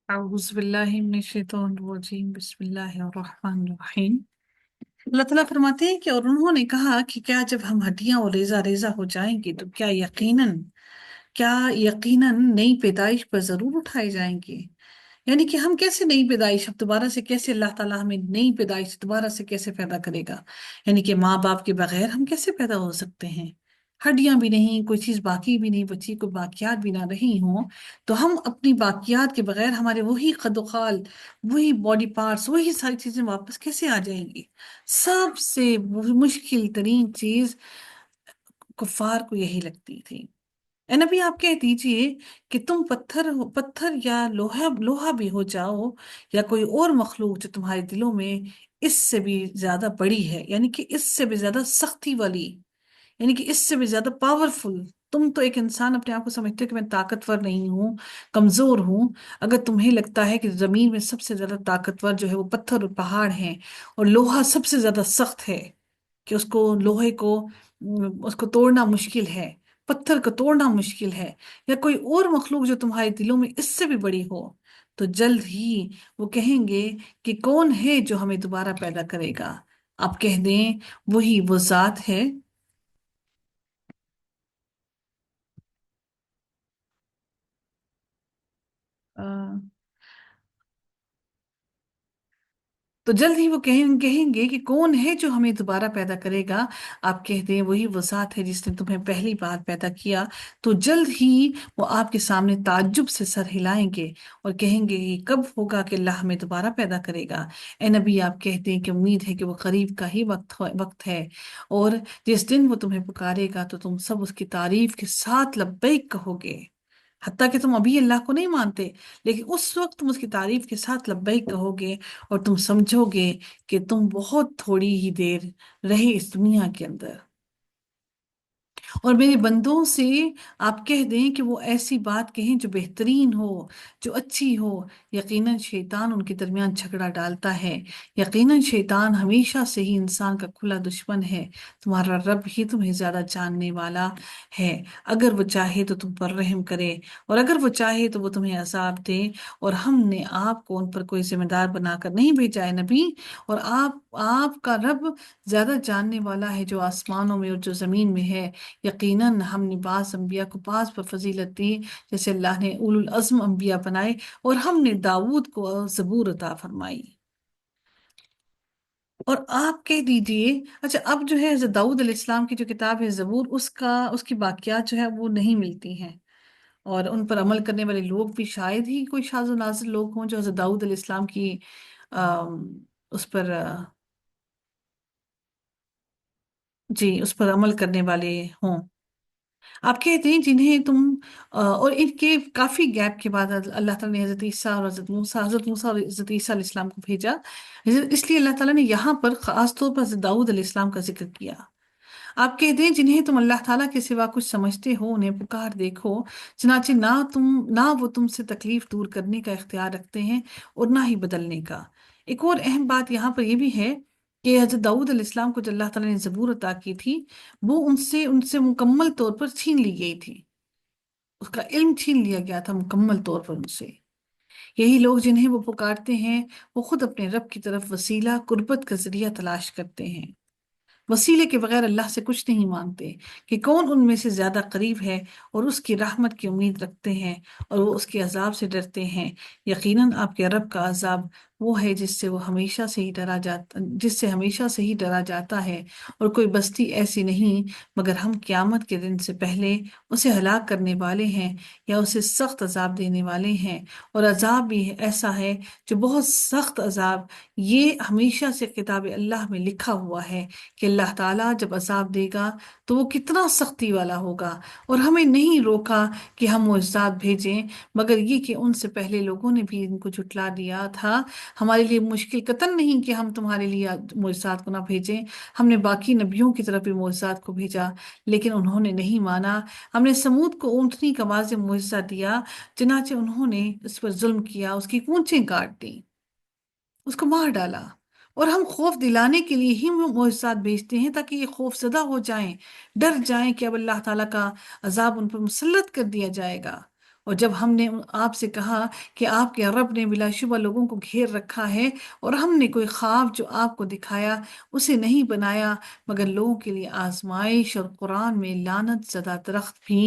أعوذ بالله من الشیطان الرجیم بسم اللہ الرحمن الرحیم۔ اللہ تعالیٰ فرماتے ہیں کہ اور انہوں نے کہا کہ کیا جب ہم ہڈیاں اور ریزہ ریزہ ہو جائیں گے تو کیا یقیناً نئی پیدائش پر ضرور اٹھائے جائیں گے۔ یعنی کہ ہم کیسے نئی پیدائش، اب دوبارہ سے کیسے اللہ تعالیٰ ہمیں نئی پیدائش دوبارہ سے کیسے پیدا کرے گا؟ یعنی کہ ماں باپ کے بغیر ہم کیسے پیدا ہو سکتے ہیں؟ ہڈیاں بھی نہیں، کوئی چیز باقی بھی نہیں بچی، کوئی باقیات بھی نہ رہی ہوں، تو ہم اپنی باقیات کے بغیر ہمارے وہی قد و خال، وہی باڈی پارٹس، وہی ساری چیزیں واپس کیسے آ جائیں گی؟ سب سے مشکل ترین چیز کفار کو یہی لگتی تھی۔ اے نبی، آپ کہہ دیجئے کہ تم پتھر یا لوہا بھی ہو جاؤ، یا کوئی اور مخلوق جو تمہارے دلوں میں اس سے بھی زیادہ بڑی ہے، یعنی کہ اس سے بھی زیادہ سختی والی، یعنی کہ اس سے بھی زیادہ پاورفل۔ تم تو ایک انسان اپنے آپ کو سمجھتے ہو کہ میں طاقتور نہیں ہوں، کمزور ہوں۔ اگر تمہیں لگتا ہے کہ زمین میں سب سے زیادہ طاقتور جو ہے وہ پتھر اور پہاڑ ہیں، اور لوہا سب سے زیادہ سخت ہے، کہ لوہے کو اس کو توڑنا مشکل ہے، پتھر کو توڑنا مشکل ہے، یا کوئی اور مخلوق جو تمہارے دلوں میں اس سے بھی بڑی ہو، تو جلد ہی وہ کہیں گے کہ کون ہے جو ہمیں دوبارہ پیدا کرے گا؟ آپ کہہ دیں وہی وہ ذات ہے۔ آ، تو جلد ہی وہ کہیں گے کہ کون ہے جو ہمیں دوبارہ پیدا کرے گا؟ آپ کہہ دیں وہی وہ ذات ہے جس نے تمہیں پہلی بار پیدا کیا۔ تو جلد ہی وہ آپ کے سامنے تعجب سے سر ہلائیں گے اور کہیں گے کہ کب ہوگا کہ اللہ ہمیں دوبارہ پیدا کرے گا؟ اے نبی، آپ کہہ دیں کہ امید ہے کہ وہ قریب کا ہی وقت ہے، اور جس دن وہ تمہیں پکارے گا تو تم سب اس کی تعریف کے ساتھ لبیک کہو گے، حتیٰ کہ تم ابھی اللہ کو نہیں مانتے، لیکن اس وقت تم اس کی تعریف کے ساتھ لبیک کہو گے، اور تم سمجھو گے کہ تم بہت تھوڑی ہی دیر رہے اس دنیا کے اندر۔ اور میرے بندوں سے آپ کہہ دیں کہ وہ ایسی بات کہیں جو بہترین ہو، جو اچھی ہو۔ یقیناً شیطان ان کے درمیان جھگڑا ڈالتا ہے، یقیناً شیطان ہمیشہ سے ہی انسان کا کھلا دشمن ہے۔ تمہارا رب ہی تمہیں زیادہ جاننے والا ہے۔ اگر وہ چاہے تو تم پر رحم کرے، اور اگر وہ چاہے تو وہ تمہیں عذاب دے، اور ہم نے آپ کو ان پر کوئی ذمہ دار بنا کر نہیں بھیجا ہے نبی، اور آپ کا رب زیادہ جاننے والا ہے جو آسمانوں میں اور جو زمین میں ہے۔ یقیناً ہم نے بعض انبیاء کو بعض پر فضیلت دی، جیسے اللہ نے اولو العزم انبیاء بنائے، اور ہم نے داؤد کو زبور عطا فرمائی۔ اور آپ کہہ دیجئے، اچھا اب جو ہے حضرت داؤد علیہ السلام کی جو کتاب ہے زبور، اس کی باقیات جو ہے وہ نہیں ملتی ہیں، اور ان پر عمل کرنے والے لوگ بھی شاید ہی کوئی شاذ و نادر لوگ ہوں جو حضرت داؤد علیہ السلام کی آم، اس پر اس پر عمل کرنے والے ہوں۔ آپ کہتے ہیں جنہیں تم اور ان کے کافی گیپ کے بعد اللہ تعالیٰ نے حضرت عیسیٰ اور حضرت موسیٰ اور حضرت عیسیٰ علیہ السلام کو بھیجا، اس لیے اللہ تعالیٰ نے یہاں پر خاص طور پر حضرت داؤد علیہ السلام کا ذکر کیا۔ آپ کہتے ہیں جنہیں تم اللہ تعالیٰ کے سوا کچھ سمجھتے ہو انہیں پکار دیکھو، چنانچہ نہ وہ تم سے تکلیف دور کرنے کا اختیار رکھتے ہیں اور نہ ہی بدلنے کا۔ ایک اور اہم بات یہاں پر یہ بھی ہے کہ حضرت داؤد علیہ السلام کو جو اللہ تعالیٰ نے زبور عطا کی تھی، وہ ان سے مکمل طور پر چھین لی گئی تھی، اس کا علم چھین لیا گیا تھا مکمل طور پر ان سے۔ یہی لوگ جنہیں وہ پکارتے ہیں وہ خود اپنے رب کی طرف وسیلہ قربت کا ذریعہ تلاش کرتے ہیں، وسیلے کے بغیر اللہ سے کچھ نہیں مانگتے کہ کون ان میں سے زیادہ قریب ہے، اور اس کی رحمت کی امید رکھتے ہیں، اور وہ اس کے عذاب سے ڈرتے ہیں۔ یقیناً آپ کے رب کا عذاب وہ ہے جس سے ہمیشہ سے ہی ڈرا جاتا ہے، اور کوئی بستی ایسی نہیں مگر ہم قیامت کے دن سے پہلے اسے ہلاک کرنے والے ہیں یا اسے سخت عذاب دینے والے ہیں، اور عذاب بھی ایسا ہے جو بہت سخت عذاب۔ یہ ہمیشہ سے کتاب اللہ میں لکھا ہوا ہے کہ اللہ تعالیٰ جب عذاب دے گا تو وہ کتنا سختی والا ہوگا، اور ہمیں نہیں روکا کہ ہم معجزات بھیجیں، مگر یہ کہ ان سے پہلے لوگوں نے بھی ان کو جھٹلا دیا تھا۔ ہمارے لیے مشکل قطعا نہیں کہ ہم تمہارے لیے معجزات کو نہ بھیجیں، ہم نے باقی نبیوں کی طرف بھی معجزات کو بھیجا لیکن انہوں نے نہیں مانا۔ ہم نے سمود کو اونٹنی کا واضح معجزہ دیا، چنانچہ انہوں نے اس پر ظلم کیا، اس کی پونچھیں کاٹ دیں، اس کو مار ڈالا۔ اور ہم خوف دلانے کے لیے ہی معجزات بھیجتے ہیں تاکہ یہ خوف زدہ ہو جائیں، ڈر جائیں کہ اب اللہ تعالیٰ کا عذاب ان پر مسلط کر دیا جائے گا۔ اور جب ہم نے آپ سے کہا کہ آپ کے رب نے بلا شبہ لوگوں کو گھیر رکھا ہے، اور ہم نے کوئی خواب جو آپ کو دکھایا اسے نہیں بنایا مگر لوگوں کے لیے آزمائش، اور قرآن میں لعنت زدہ درخت بھی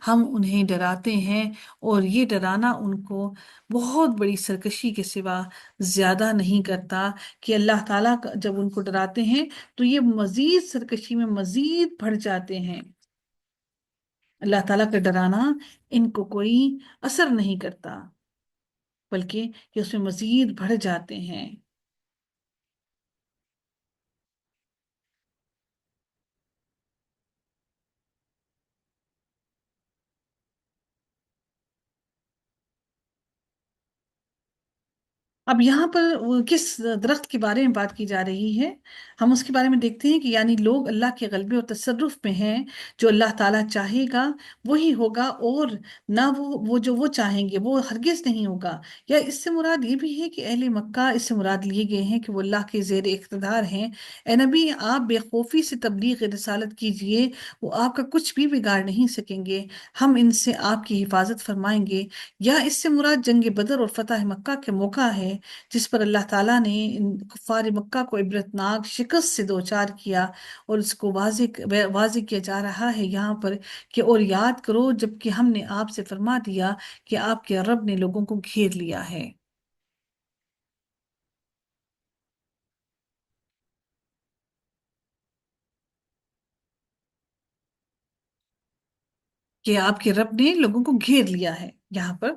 ہم انہیں ڈراتے ہیں، اور یہ ڈرانا ان کو بہت بڑی سرکشی کے سوا زیادہ نہیں کرتا، کہ اللہ تعالیٰ جب ان کو ڈراتے ہیں تو یہ مزید سرکشی میں مزید بڑھ جاتے ہیں۔ اللہ تعالیٰ کا ڈرانا ان کو کوئی اثر نہیں کرتا، بلکہ یہ اس میں مزید بڑھ جاتے ہیں۔ اب یہاں پر وہ کس درخت کے بارے میں بات کی جا رہی ہے، ہم اس کے بارے میں دیکھتے ہیں کہ یعنی لوگ اللہ کے غلبے اور تصرف میں ہیں، جو اللہ تعالیٰ چاہے گا وہی ہوگا، اور نہ وہ جو وہ چاہیں گے وہ ہرگز نہیں ہوگا۔ یا اس سے مراد یہ بھی ہے کہ اہل مکہ اس سے مراد لیے گئے ہیں کہ وہ اللہ کے زیر اقتدار ہیں۔ اے نبی، آپ بے خوفی سے تبلیغ رسالت کیجئے، وہ آپ کا کچھ بھی بگاڑ نہیں سکیں گے، ہم ان سے آپ کی حفاظت فرمائیں گے۔ یا اس سے مراد جنگ بدر اور فتح مکہ کے موقع ہے، جس پر اللہ تعالیٰ نے ان کفار مکہ کو عبرتناک شکست سے دوچار کیا، اور اس کو واضح کیا جا رہا ہے یہاں پر کہ اور یاد کرو جب کہ ہم نے آپ سے فرما دیا کہ آپ کے رب نے لوگوں کو گھیر لیا ہے۔ کہ آپ کے رب نے لوگوں کو گھیر لیا ہے یہاں پر،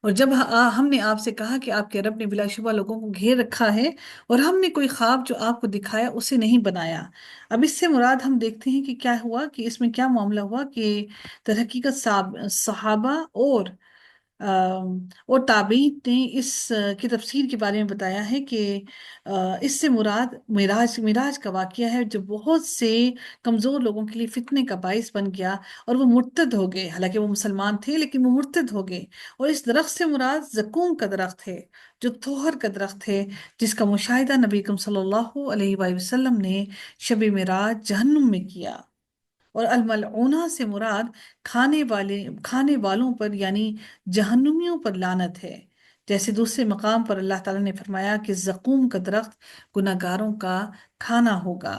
اور جب ہم نے آپ سے کہا کہ آپ کے رب نے بلا شبہ لوگوں کو گھیر رکھا ہے، اور ہم نے کوئی خواب جو آپ کو دکھایا اسے نہیں بنایا۔ اب اس سے مراد ہم دیکھتے ہیں کہ کیا ہوا، کہ اس میں کیا معاملہ ہوا، کہ در حقیقت صحابہ اور تابعین نے اس کی تفسیر کے بارے میں بتایا ہے کہ اس سے مراد معراج کا واقعہ ہے، جو بہت سے کمزور لوگوں کے لیے فتنے کا باعث بن گیا، اور وہ مرتد ہو گئے، حالانکہ وہ مسلمان تھے لیکن وہ مرتد ہو گئے۔ اور اس درخت سے مراد زقوم کا درخت ہے، جو توہر کا درخت ہے، جس کا مشاہدہ نبی اکرم صلی اللہ علیہ وآلہ وسلم نے شب معراج جہنم میں کیا۔ اور الملعونہ سے مراد کھانے والوں پر یعنی جہنمیوں پر لعنت ہے، جیسے دوسرے مقام پر اللہ تعالیٰ نے فرمایا کہ زقوم کا درخت گناہگاروں کا کھانا ہوگا۔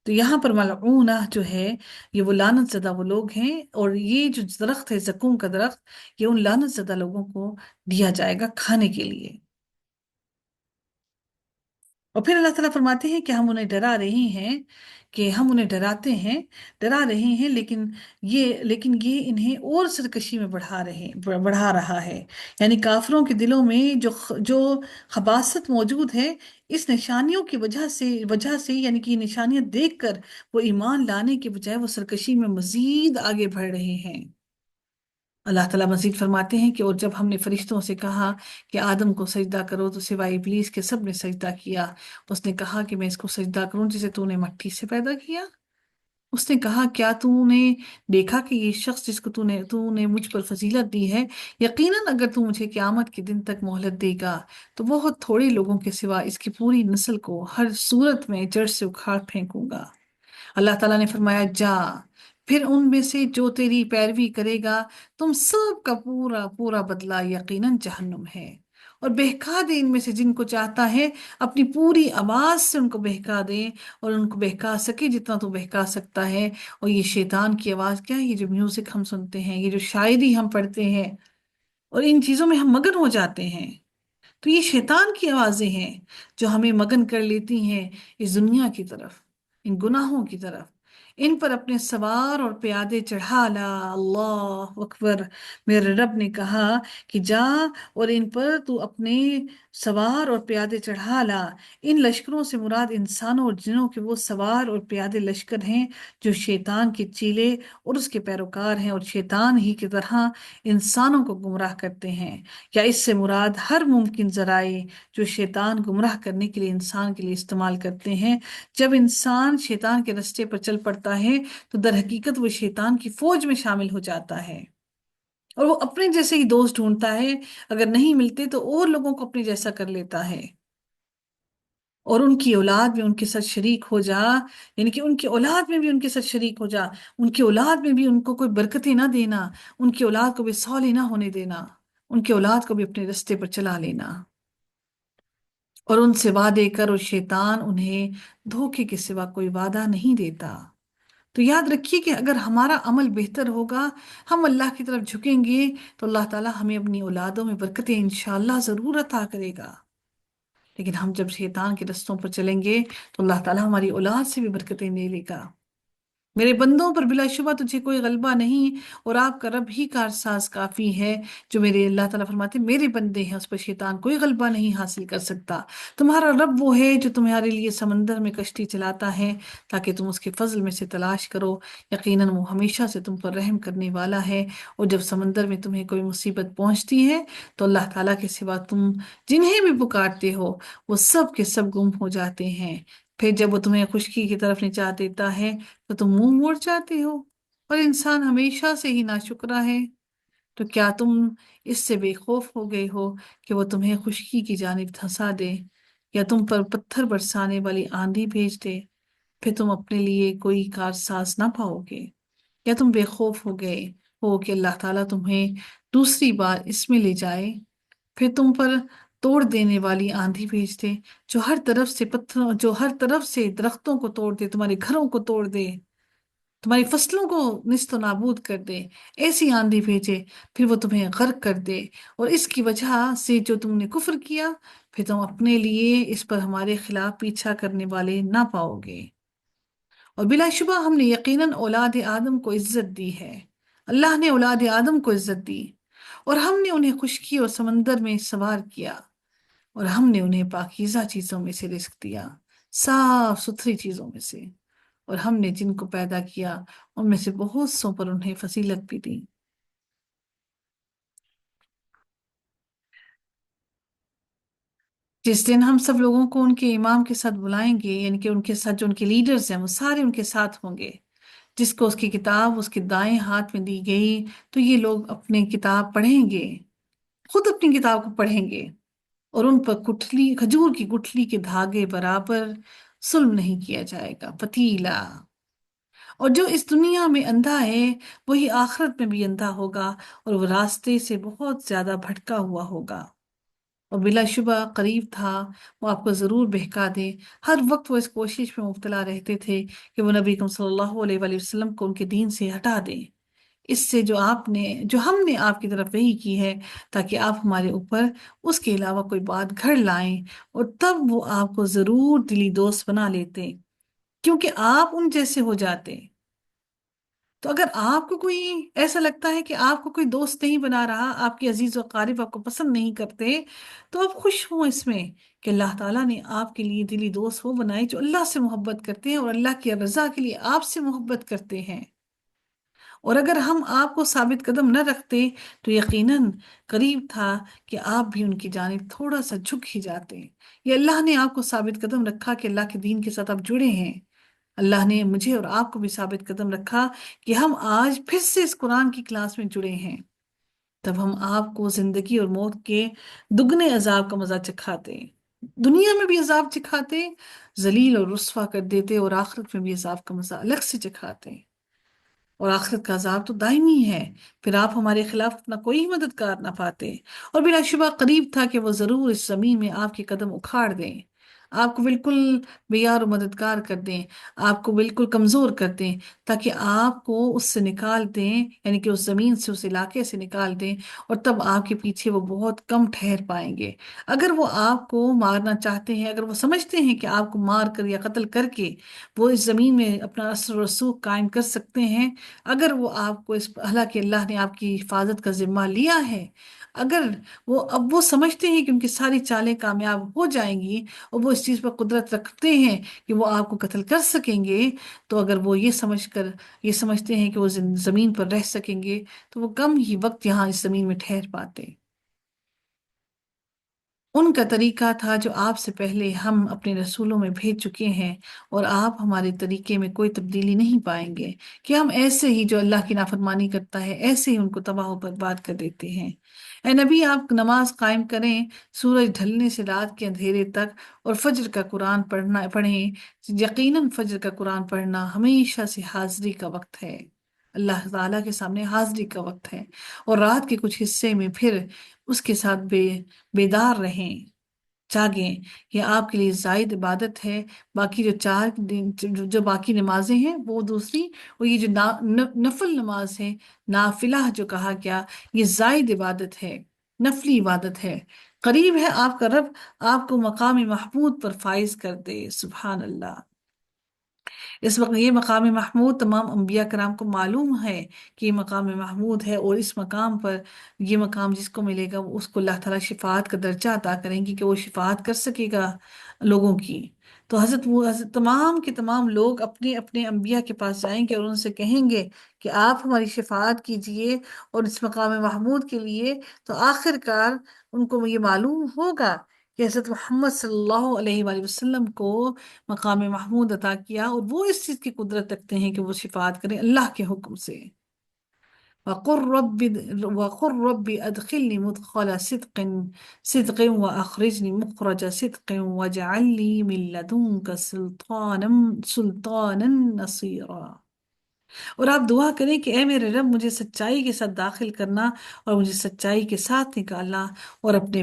تو یہاں پر ملعونہ جو ہے، یہ وہ لعنت زدہ وہ لوگ ہیں، اور یہ جو درخت ہے زقوم کا درخت، یہ ان لعنت زدہ لوگوں کو دیا جائے گا کھانے کے لیے۔ اور پھر اللہ تعالیٰ فرماتے ہیں کہ ہم انہیں ڈرا رہے ہیں، کہ ہم انہیں ڈرا رہے ہیں، لیکن یہ انہیں اور سرکشی میں بڑھا رہا ہے۔ یعنی کافروں کے دلوں میں جو خباثت موجود ہے، اس نشانیوں کی وجہ سے یعنی کہ یہ نشانیاں دیکھ کر وہ ایمان لانے کے بجائے وہ سرکشی میں مزید آگے بڑھ رہے ہیں۔ اللہ تعالیٰ مزید فرماتے ہیں کہ اور جب ہم نے فرشتوں سے کہا کہ آدم کو سجدہ کرو تو سوائے ابلیس کے سب نے سجدہ کیا۔ اس نے کہا کہ میں اس کو سجدہ کروں جسے تو نے مٹی سے پیدا کیا؟ اس نے کہا کیا تو نے دیکھا کہ یہ شخص جس کو تو نے مجھ پر فضیلت دی ہے، یقیناً اگر تو مجھے قیامت کے دن تک مہلت دے گا تو بہت تھوڑے لوگوں کے سوا اس کی پوری نسل کو ہر صورت میں جڑ سے اکھاڑ پھینکوں گا۔ اللہ تعالیٰ نے فرمایا جا، پھر ان میں سے جو تیری پیروی کرے گا تم سب کا پورا پورا بدلہ یقیناً جہنم ہے، اور بہکا دے ان میں سے جن کو چاہتا ہے، اپنی پوری آواز سے ان کو بہکا دے، اور ان کو بہکا سکے جتنا تو بہکا سکتا ہے۔ اور یہ شیطان کی آواز کیا ہے؟ یہ جو میوزک ہم سنتے ہیں، یہ جو شاعری ہم پڑھتے ہیں، اور ان چیزوں میں ہم مگن ہو جاتے ہیں، تو یہ شیطان کی آوازیں ہیں جو ہمیں مگن کر لیتی ہیں اس دنیا کی طرف، ان گناہوں کی طرف۔ ان پر اپنے سوار اور پیادے چڑھا لا، اللہ اکبر۔ میرے رب نے کہا کہ جا اور ان پر تو اپنے سوار اور پیادے چڑھا لا۔ ان لشکروں سے مراد انسانوں اور جنوں کے وہ سوار اور پیادے لشکر ہیں جو شیطان کے چیلے اور اس کے پیروکار ہیں، اور شیطان ہی کی طرح انسانوں کو گمراہ کرتے ہیں۔ یا اس سے مراد ہر ممکن ذرائع جو شیطان گمراہ کرنے کے لیے انسان کے لیے استعمال کرتے ہیں۔ جب انسان شیطان کے رستے پر چل پڑتا ہے تو در حقیقت وہ شیطان کی فوج میں شامل ہو جاتا ہے، اور وہ اپنے جیسے ہی دوست ڈھونڈتا ہے، اگر نہیں ملتے تو اور لوگوں کو اپنے جیسا کر لیتا ہے۔ اور ان کی اولاد میں ان کے ساتھ شریک ہو جا، یعنی کہ ان کی اولاد میں بھی ان کے ساتھ شریک ہو جا، ان کی اولاد میں بھی ان کو کوئی برکتیں نہ دینا، ان کی اولاد کو بھی صالح نہ ہونے دینا، ان کی اولاد کو بھی اپنے رستے پر چلا لینا، اور ان سے وعدے کر، اور شیطان انہیں دھوکے کے سوا کوئی وعدہ نہیں دیتا۔ تو یاد رکھیے کہ اگر ہمارا عمل بہتر ہوگا، ہم اللہ کی طرف جھکیں گے، تو اللہ تعالیٰ ہمیں اپنی اولادوں میں برکتیں انشاءاللہ ضرور عطا کرے گا۔ لیکن ہم جب شیطان کے رستوں پر چلیں گے تو اللہ تعالیٰ ہماری اولاد سے بھی برکتیں لے لے گا۔ میرے بندوں پر بلا شبہ تجھے کوئی غلبہ نہیں، اور آپ کا رب ہی کارساز کافی ہے۔ جو میرے اللہ تعالیٰ فرماتے ہیں میرے بندے ہیں، اس پر شیطان کوئی غلبہ نہیں حاصل کر سکتا۔ تمہارا رب وہ ہے جو تمہارے لیے سمندر میں کشتی چلاتا ہے تاکہ تم اس کے فضل میں سے تلاش کرو، یقیناً وہ ہمیشہ سے تم پر رحم کرنے والا ہے۔ اور جب سمندر میں تمہیں کوئی مصیبت پہنچتی ہے تو اللہ تعالیٰ کے سوا تم جنہیں بھی پکارتے ہو وہ سب کے سب گم ہو جاتے ہیں۔ پھر جب وہ تمہیں خشکی کی طرف نجات دیتا ہے تو تم منہ موڑ جاتے ہو، اور انسان ہمیشہ سے ہی ناشکرا ہے۔ تو کیا تم اس سے بے خوف ہو گئے ہو کہ وہ تمہیں خشکی کی جانب دھنسا دے، یا تم پر پتھر برسانے والی آندھی بھیج دے؟ پھر تم اپنے لیے کوئی کارساز نہ پاؤ گے۔ یا تم بے خوف ہو گئے ہو کہ اللہ تعالیٰ تمہیں دوسری بار اس میں لے جائے، پھر تم پر توڑ دینے والی آندھی بھیج دے، جو ہر طرف سے درختوں کو توڑ دے، تمہارے گھروں کو توڑ دے، تمہاری فصلوں کو نیست و نابود کر دے، ایسی آندھی بھیجے، پھر وہ تمہیں غرق کر دے، اور اس کی وجہ سے جو تم نے کفر کیا، پھر تم اپنے لیے اس پر ہمارے خلاف پیچھا کرنے والے نہ پاؤ گے۔ اور بلا شبہ ہم نے یقیناً اولاد آدم کو عزت دی ہے، اللہ نے اولاد آدم کو عزت دی، اور ہم نے انہیں خشکی اور سمندر میں سوار کیا، اور ہم نے انہیں پاکیزہ چیزوں میں سے رزق دیا، صاف ستھری چیزوں میں سے، اور ہم نے جن کو پیدا کیا ان میں سے بہت سوں پر انہیں فضیلت بھی دی۔ جس دن ہم سب لوگوں کو ان کے امام کے ساتھ بلائیں گے، یعنی کہ ان کے ساتھ جو ان کے لیڈرز ہیں وہ سارے ان کے ساتھ ہوں گے، جس کو اس کی کتاب اس کے دائیں ہاتھ میں دی گئی، تو یہ لوگ اپنی کتاب پڑھیں گے، خود اپنی کتاب کو پڑھیں گے، اور ان پر کھجور کی گٹھلی کے دھاگے برابر ظلم نہیں کیا جائے گا، پتیلا۔ اور جو اس دنیا میں اندھا ہے وہی آخرت میں بھی اندھا ہوگا، اور وہ راستے سے بہت زیادہ بھٹکا ہوا ہوگا، اور بلا شبہ قریب تھا وہ آپ کو ضرور بہکا دے۔ ہر وقت وہ اس کوشش میں مبتلا رہتے تھے کہ وہ نبی اکرم صلی اللہ علیہ وآلہ وسلم کو ان کے دین سے ہٹا دیں، اس سے جو ہم نے آپ کی طرف وحی کی ہے، تاکہ آپ ہمارے اوپر اس کے علاوہ کوئی بات گھڑ لائیں، اور تب وہ آپ کو ضرور دلی دوست بنا لیتے، کیونکہ آپ ان جیسے ہو جاتے۔ تو اگر آپ کو کوئی ایسا لگتا ہے کہ آپ کو کوئی دوست نہیں بنا رہا، آپ کے عزیز و اقارب آپ کو پسند نہیں کرتے، تو آپ خوش ہوں اس میں کہ اللہ تعالیٰ نے آپ کے لیے دلی دوست وہ بنائے جو اللہ سے محبت کرتے ہیں اور اللہ کی رضا کے لیے آپ سے محبت کرتے ہیں۔ اور اگر ہم آپ کو ثابت قدم نہ رکھتے تو یقیناً قریب تھا کہ آپ بھی ان کی جانب تھوڑا سا جھک ہی جاتے۔ یہ اللہ نے آپ کو ثابت قدم رکھا کہ اللہ کے دین کے ساتھ آپ جڑے ہیں۔ اللہ نے مجھے اور آپ کو بھی ثابت قدم رکھا کہ ہم آج پھر سے اس قرآن کی کلاس میں جڑے ہیں، تب ہم آپ کو زندگی اور موت کے دگنے عذاب کا مزہ چکھاتے، دنیا میں بھی عذاب چکھاتے، ذلیل اور رسوا کر دیتے، اور آخرت میں بھی عذاب کا مزہ الگ سے چکھاتے، اور آخرت کا عذاب تو دائمی ہے، پھر آپ ہمارے خلاف اپنا کوئی مددگار نہ پاتے۔ اور بلا شبہ قریب تھا کہ وہ ضرور اس زمین میں آپ کے قدم اکھاڑ دیں، آپ کو بالکل بے یار و مددگار کر دیں، آپ کو بالکل کمزور کر دیں، تاکہ آپ کو اس سے نکال دیں، یعنی کہ اس زمین سے، اس علاقے سے نکال دیں، اور تب آپ کے پیچھے وہ بہت کم ٹھہر پائیں گے۔ اگر وہ آپ کو مارنا چاہتے ہیں، اگر وہ سمجھتے ہیں کہ آپ کو مار کر یا قتل کر کے وہ اس زمین میں اپنا اثر و رسوخ قائم کر سکتے ہیں، اگر وہ آپ کو حالانکہ اللہ نے آپ کی حفاظت کا ذمہ لیا ہے، اگر وہ سمجھتے ہیں کہ ان کی ساری چالیں کامیاب ہو جائیں گی، اور وہ اس چیز پر قدرت رکھتے ہیں کہ وہ آپ کو قتل کر سکیں گے، تو اگر وہ یہ سمجھتے ہیں کہ وہ زمین پر رہ سکیں گے، تو وہ کم ہی وقت یہاں اس زمین میں ٹھہر پاتے۔ ان کا طریقہ تھا جو آپ سے پہلے ہم اپنے رسولوں میں بھیج چکے ہیں، اور آپ ہمارے طریقے میں کوئی تبدیلی نہیں پائیں گے کہ ہم ایسے ہی جو اللہ کی نافرمانی کرتا ہے ایسے ہی ان کو تباہ و برباد کر دیتے ہیں۔ اے نبی، آپ نماز قائم کریں سورج ڈھلنے سے رات کے اندھیرے تک، اور فجر کا قرآن پڑھیں۔ یقیناً فجر کا قرآن پڑھنا ہمیشہ سے حاضری کا وقت ہے، اللہ تعالیٰ کے سامنے حاضری کا وقت ہے، اور رات کے کچھ حصے میں پھر اس کے ساتھ بیدار رہیں، جاگیں۔ یہ آپ کے لیے زائد عبادت ہے۔ باقی جو چار دن جو باقی نمازیں ہیں وہ دوسری، اور یہ جو نفل نماز ہے، نافلہ جو کہا گیا، یہ زائد عبادت ہے، نفلی عبادت ہے۔ قریب ہے آپ کا رب آپ کو مقام محمود پر فائز کر دے، سبحان اللہ۔ اس وقت یہ مقام محمود تمام انبیاء کرام کو معلوم ہے کہ یہ مقام محمود ہے، اور اس مقام پر یہ مقام جس کو ملے گا اس کو اللہ تعالیٰ شفاعت کا درجہ عطا کریں گی کہ وہ شفاعت کر سکے گا لوگوں کی۔ تو حضرت تمام کے تمام لوگ اپنے اپنے انبیاء کے پاس جائیں گے اور ان سے کہیں گے کہ آپ ہماری شفاعت کیجئے اور اس مقام محمود کے لیے۔ تو آخر کار ان کو یہ معلوم ہوگا کہ حضرت محمد صلی اللہ علیہ وآلہ وسلم کو مقام محمود عطا کیا، اور وہ اس چیز کی قدرت رکھتے ہیں کہ وہ شفاعت کریں اللہ کے حکم سے۔ وَقُلْ رَبِّ أَدْخِلْنِي مُدْخَلَ صِدْقٍ وَأَخْرِجْنِي مُخْرَجَ صِدْقٍ وَاجْعَلْ لِي مِن لَّدُنكَ سُلْطَانًا نَصِيرًا۔ اور آپ دعا کریں کہ اے میرے رب، مجھے سچائی کے ساتھ داخل کرنا اور مجھے سچائی کے ساتھ نکالنا، اور اپنے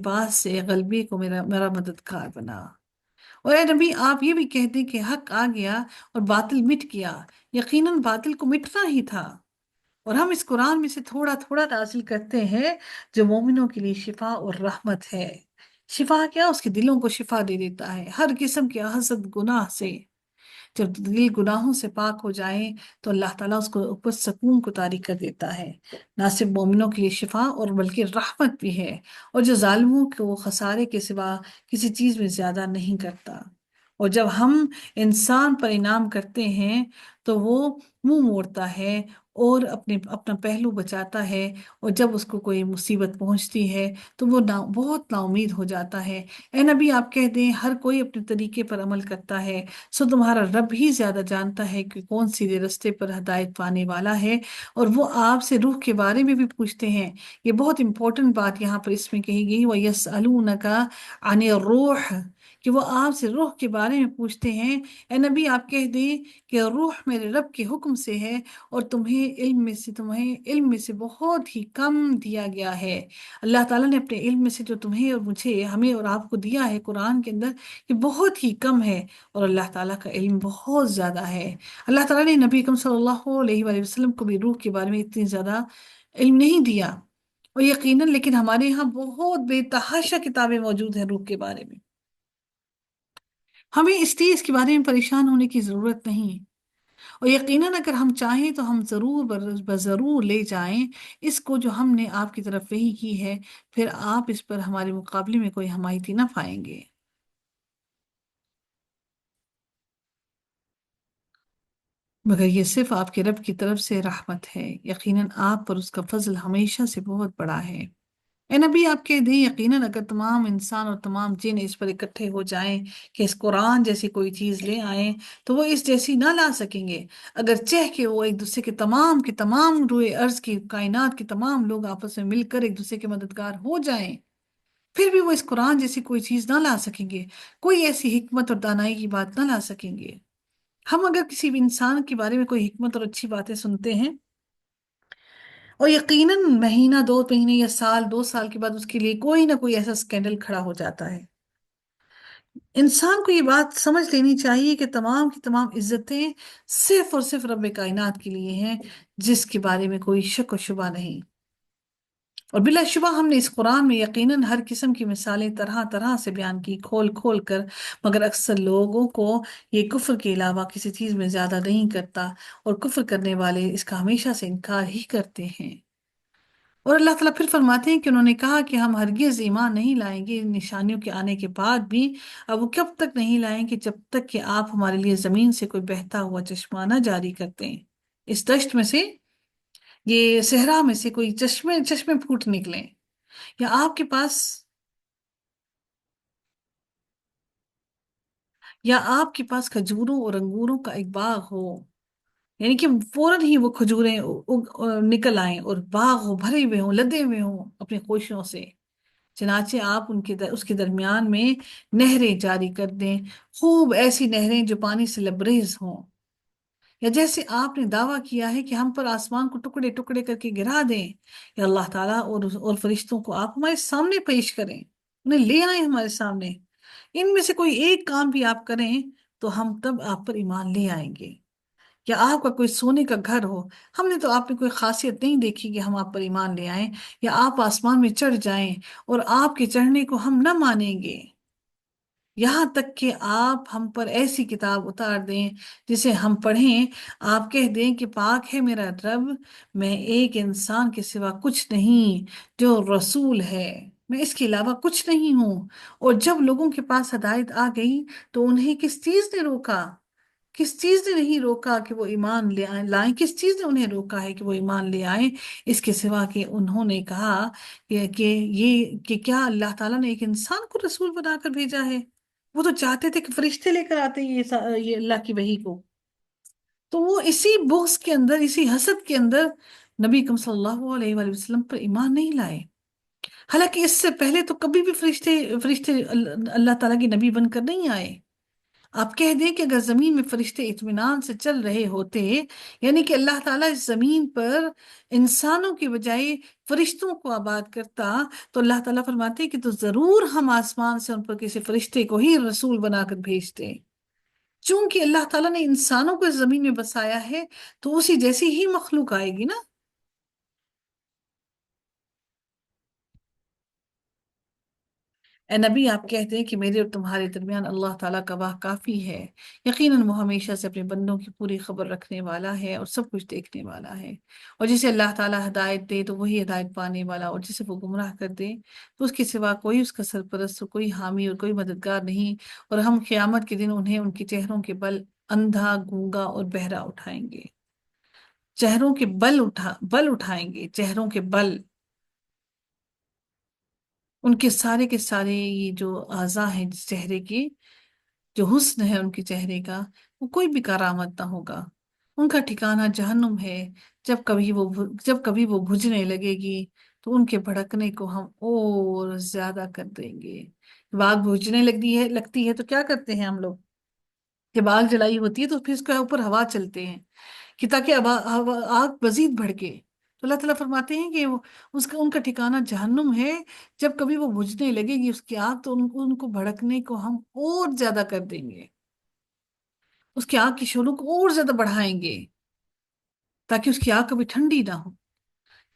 پاس سے غلبے کو میرا مددگار بنا۔ اور اے نبی، آپ یہ بھی کہہ دیں کہ حق آ گیا اور باطل مٹ گیا۔ یقیناً باطل کو مٹنا ہی تھا، اور ہم اس قرآن میں سے تھوڑا تھوڑا نازل کرتے ہیں جو مومنوں کے لیے شفا اور رحمت ہے۔ شفا کیا؟ اس کے دلوں کو شفا دے دیتا ہے ہر قسم کے حسد گناہ سے۔ جب دل گناہوں سے پاک ہو جائیں تو اللہ تعالیٰ اس کو اوپر سکون کو طاری کر دیتا ہے۔ نہ صرف مومنوں کے لیے شفا اور بلکہ رحمت بھی ہے، اور جو ظالموں کو خسارے کے سوا کسی چیز میں زیادہ نہیں کرتا۔ اور جب ہم انسان پر انعام کرتے ہیں تو وہ منہ موڑتا ہے اور اپنا پہلو بچاتا ہے، اور جب اس کو کوئی مصیبت پہنچتی ہے تو وہ بہت نا امید ہو جاتا ہے۔ اے نبی، آپ کہہ دیں ہر کوئی اپنے طریقے پر عمل کرتا ہے، سو تمہارا رب ہی زیادہ جانتا ہے کہ کون سیدھے رستے پر ہدایت پانے والا ہے۔ اور وہ آپ سے روح کے بارے میں بھی پوچھتے ہیں۔ یہ بہت امپورٹنٹ بات یہاں پر اس میں کہی گئی، وَيَسْأَلُونَكَ عَنِ الرُّوحِ، کہ وہ آپ سے روح کے بارے میں پوچھتے ہیں۔ اے نبی، آپ کہہ دیں کہ روح میرے رب کے حکم سے ہے، اور تمہیں علم میں سے بہت ہی کم دیا گیا ہے۔ اللہ تعالیٰ نے اپنے علم میں سے جو تمہیں اور مجھے، ہمیں اور آپ کو دیا ہے قرآن کے اندر، یہ بہت ہی کم ہے، اور اللہ تعالیٰ کا علم بہت زیادہ ہے۔ اللہ تعالیٰ نے نبی اکرم صلی اللہ علیہ وآلہ وسلم کو بھی روح کے بارے میں اتنی زیادہ علم نہیں دیا، اور یقیناً لیکن ہمارے یہاں بہت بے تحاشا کتابیں موجود ہیں روح کے بارے میں۔ ہمیں اس لیے اس کے بارے میں پریشان ہونے کی ضرورت نہیں، اور یقیناً اگر ہم چاہیں تو ہم ضرور بضرور لے جائیں اس کو جو ہم نے آپ کی طرف وحی کی ہے، پھر آپ اس پر ہمارے مقابلے میں کوئی حمایتی نہ پائیں گے۔ مگر یہ صرف آپ کے رب کی طرف سے رحمت ہے، یقیناً آپ پر اس کا فضل ہمیشہ سے بہت بڑا ہے۔ اے نبی، آپ کہہ دیں یقیناً اگر تمام انسان اور تمام جن اس پر اکٹھے ہو جائیں کہ اس قرآن جیسی کوئی چیز لے آئیں تو وہ اس جیسی نہ لا سکیں گے، اگرچہ کہ وہ ایک دوسرے کے تمام روئے ارض کی کائنات کے تمام لوگ آپس میں مل کر ایک دوسرے کے مددگار ہو جائیں، پھر بھی وہ اس قرآن جیسی کوئی چیز نہ لا سکیں گے، کوئی ایسی حکمت اور دانائی کی بات نہ لا سکیں گے۔ ہم اگر کسی بھی انسان کے بارے میں کوئی حکمت اور اچھی باتیں سنتے ہیں، اور یقیناً مہینہ 2 مہینے یا سال 2 سال کے بعد اس کے لیے کوئی نہ کوئی ایسا اسکینڈل کھڑا ہو جاتا ہے، انسان کو یہ بات سمجھ لینی چاہیے کہ تمام کی تمام عزتیں صرف اور صرف رب کائنات کے لیے ہیں، جس کے بارے میں کوئی شک و شبہ نہیں۔ اور بلا شبہ ہم نے اس قرآن میں یقیناً ہر قسم کی مثالیں طرح طرح سے بیان کی، کھول کھول کر، مگر اکثر لوگوں کو یہ کفر کے علاوہ کسی چیز میں زیادہ نہیں کرتا، اور کفر کرنے والے اس کا ہمیشہ سے انکار ہی کرتے ہیں۔ اور اللہ تعالیٰ پھر فرماتے ہیں کہ انہوں نے کہا کہ ہم ہرگز ایمان نہیں لائیں گے ان نشانیوں کے آنے کے بعد بھی، اب وہ کب تک نہیں لائیں گے؟ جب تک کہ آپ ہمارے لیے زمین سے کوئی بہتا ہوا چشمہ نہ جاری کرتے ہیں، اس دشت میں سے، یہ صحرا میں سے کوئی چشمے چشمے پھوٹ نکلیں، یا آپ کے پاس کھجوروں اور انگوروں کا ایک باغ ہو، یعنی کہ فوراً ہی وہ کھجوریں نکل آئیں اور باغ ہو، بھرے ہوئے ہوں، لدے ہوئے ہوں اپنی خوشیوں سے، چنانچہ آپ اس کے درمیان میں نہریں جاری کر دیں، خوب ایسی نہریں جو پانی سے لبریز ہوں، یا جیسے آپ نے دعویٰ کیا ہے کہ ہم پر آسمان کو ٹکڑے ٹکڑے کر کے گرا دیں، یا اللہ تعالیٰ اور فرشتوں کو آپ ہمارے سامنے پیش کریں، انہیں لے آئیں ہمارے سامنے، ان میں سے کوئی ایک کام بھی آپ کریں تو ہم تب آپ پر ایمان لے آئیں گے۔ یا آپ کا کوئی سونے کا گھر ہو، ہم نے تو آپ میں کوئی خاصیت نہیں دیکھی کہ ہم آپ پر ایمان لے آئیں، یا آپ آسمان میں چڑھ جائیں اور آپ کے چڑھنے کو ہم نہ مانیں گے، یہاں تک کہ آپ ہم پر ایسی کتاب اتار دیں جسے ہم پڑھیں، آپ کہہ دیں کہ پاک ہے میرا رب، میں ایک انسان کے سوا کچھ نہیں جو رسول ہے، میں اس کے علاوہ کچھ نہیں ہوں۔ اور جب لوگوں کے پاس ہدایت آ گئی تو انہیں کس چیز نے روکا؟ کس چیز نے نہیں روکا کہ وہ ایمان لائیں؟ کس چیز نے انہیں روکا ہے کہ وہ ایمان لے آئیں؟ اس کے سوا کہ انہوں نے کہا کہ کیا اللہ تعالیٰ نے ایک انسان کو رسول بنا کر بھیجا ہے؟ وہ تو چاہتے تھے کہ فرشتے لے کر آتے یہ اللہ کی وحی کو، تو وہ اسی بغض کے اندر، اسی حسد کے اندر نبی اکرم صلی اللہ علیہ وآلہ وسلم پر ایمان نہیں لائے، حالانکہ اس سے پہلے تو کبھی بھی فرشتے اللہ تعالیٰ کے نبی بن کر نہیں آئے۔ آپ کہہ دیں کہ اگر زمین میں فرشتے اطمینان سے چل رہے ہوتے، یعنی کہ اللہ تعالیٰ اس زمین پر انسانوں کی بجائے فرشتوں کو آباد کرتا، تو اللہ تعالیٰ فرماتے کہ تو ضرور ہم آسمان سے ان پر کسی فرشتے کو ہی رسول بنا کر بھیجتے، چونکہ اللہ تعالیٰ نے انسانوں کو اس زمین میں بسایا ہے تو اسی جیسی ہی مخلوق آئے گی نا۔ اے نبی، آپ کہتے ہیں کہ میرے اور تمہارے درمیان اللہ تعالیٰ کا واہ کافی ہے، یقیناً وہ ہمیشہ سے اپنے بندوں کی پوری خبر رکھنے والا ہے اور سب کچھ دیکھنے والا ہے، اور جسے اللہ تعالیٰ ہدایت دے تو وہی ہدایت پانے والا، اور جسے وہ گمراہ کر دے تو اس کے سوا کوئی اس کا سرپرست، کوئی حامی اور کوئی مددگار نہیں، اور ہم قیامت کے دن انہیں ان کے چہروں کے بل اندھا، گونگا اور بہرا اٹھائیں گے، چہروں کے بل اٹھائیں گے، چہروں کے بل، ان کے سارے کے سارے یہ جو اعضاء ہیں جس چہرے کی، جو حسن ہے ان کے چہرے کا، وہ کوئی بھی کارآمد نہ ہوگا، ان کا ٹھکانہ جہنم ہے، جب کبھی وہ بجھنے لگے گی تو ان کے بھڑکنے کو ہم اور زیادہ کر دیں گے۔ جب آگ بجھنے لگتی ہے تو کیا کرتے ہیں ہم لوگ؟ جب آگ جلائی ہوتی ہے تو پھر اس کے اوپر ہوا چلتے ہیں کہ تاکہ آگ مزید بھڑکے، تو اللہ تعالیٰ فرماتے ہیں کہ ان کا ٹھکانہ جہنم ہے، جب کبھی وہ بجھنے لگے گی اس کی آگ تو ان کو بھڑکنے کو ہم اور زیادہ کر دیں گے، اس کی آگ کی شعلوں کو اور زیادہ بڑھائیں گے تاکہ اس کی آگ کبھی ٹھنڈی نہ ہو۔